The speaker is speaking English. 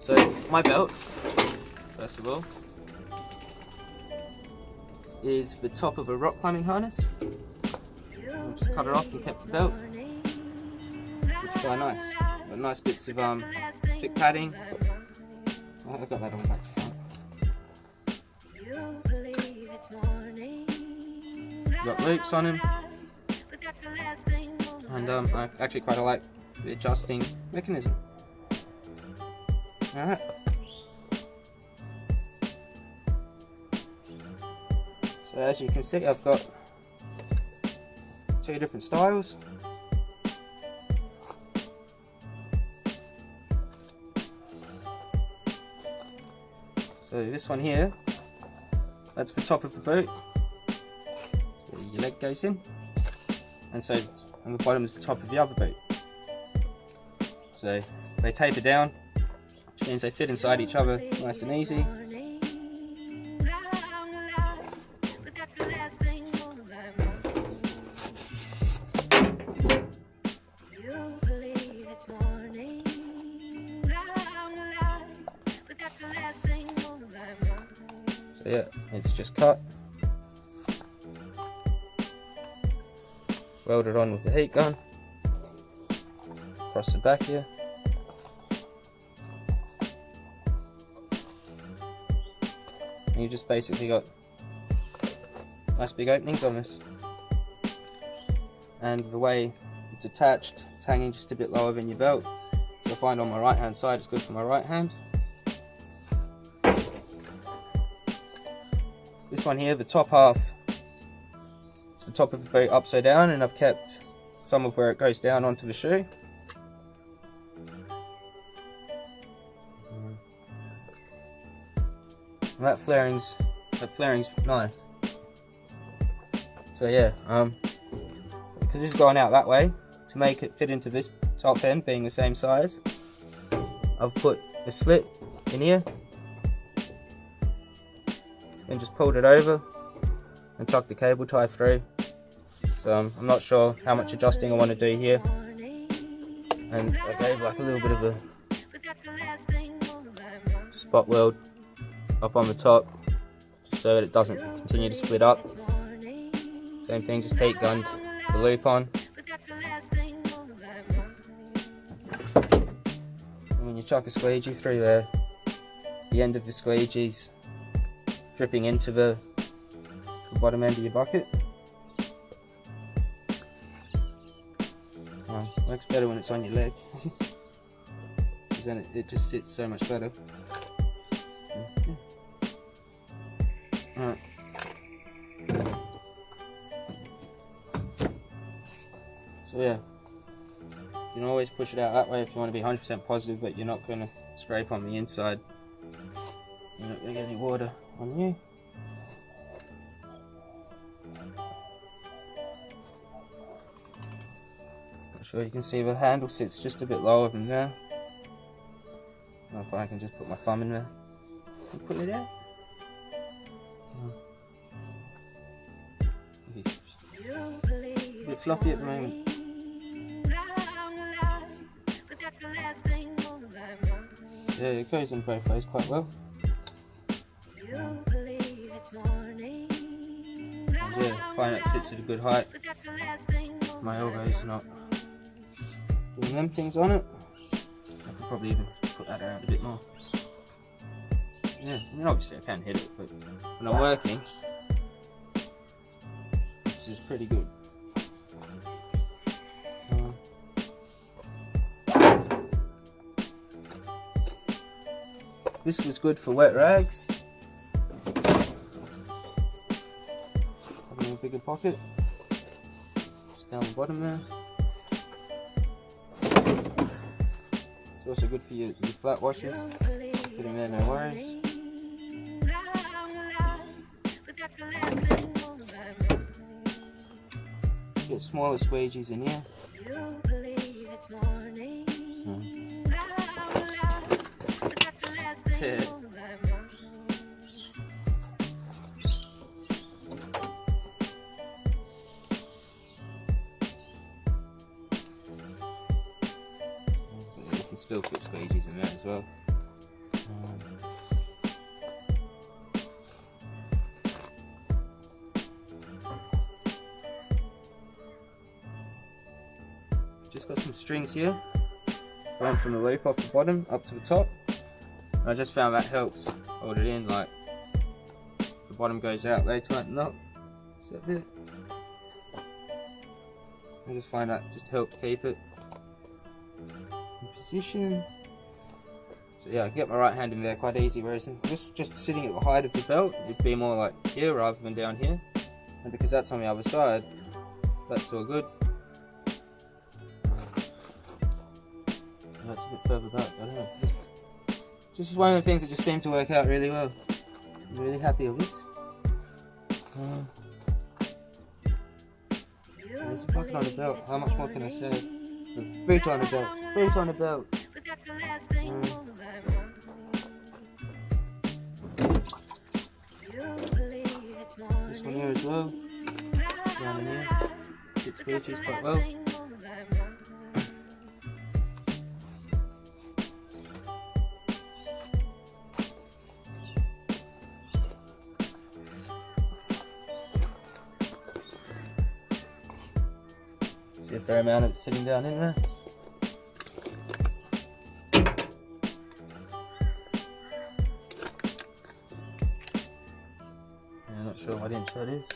So my belt, first of all, is the top of a rock climbing harness. I've just cut it off and kept the belt, which is quite nice. Got nice bits of thick padding. Oh, I've got that on the back front. Got loops on him, and I actually quite like the adjusting mechanism. Alright. So as you can see, I've got two different styles. So this one here, that's the top of the boot, so your leg goes in, and so on the bottom is the top of the other boot. So they taper down, which means they fit inside each other nice and easy. So yeah, it's just cut, welded on with the heat gun across the back here. And you just basically got nice big openings on this. And the way it's attached, it's hanging just a bit lower than your belt. So I find on my right hand side it's good for my right hand. This one here, the top half, it's the top of the boot upside down, and I've kept some of where it goes down onto the shoe. And that flaring's nice. So yeah, because this is going out that way, to make it fit into this top end being the same size, I've put a slit in here and just pulled it over and tucked the cable tie through. So I'm not sure how much adjusting I want to do here, and I gave like a little bit of a spot weld up on the top just so that it doesn't continue to split up. Same thing, just heat gunned the loop on. And when you chuck a squeegee through there, the end of the squeegee's dripping into the bottom end of your bucket. Works better when it's on your leg, because then it just sits so much better. Alright. So yeah, you can always push it out that way if you want to be 100% positive that you're not going to scrape on the inside. You're not going to get any water on you. I'm sure you can see the handle sits just a bit lower than there. I don't know if I can just put my thumb in there and pull it out. A bit floppy at the moment. Yeah, it goes in both ways quite well. And yeah, I find it sits at a good height. My elbow's not doing them things on it. I could probably even put that around a bit more. Yeah, I mean obviously I can hit it, but when I'm working, this is pretty good. This was good for wet rags. Having a bigger pocket, just down the bottom there. It's also good for your flat washers. Fit in there, no worries. Get smaller squeegees in here. Yeah. You can still fit squeegees in there as well. got some strings here, going from the loop off the bottom up to the top. And I just found that helps hold it in, like the bottom goes out, they tighten up. Is that it? I just find that just helps keep it in position. So yeah, I can get my right hand in there quite easy, whereas just sitting at the height of the belt, it'd be more like here rather than down here. And because that's on the other side, that's all good. That's a bit further back, I don't know. Just one of the things that just seemed to work out really well. I'm really happy with this. There's a pocket on the belt. How much more can I say? A boot on the belt. Boot on the belt. This one here as well. Down in here. It squeeges quite well. See a fair amount of it sitting down in there. I'm not sure what inch that is.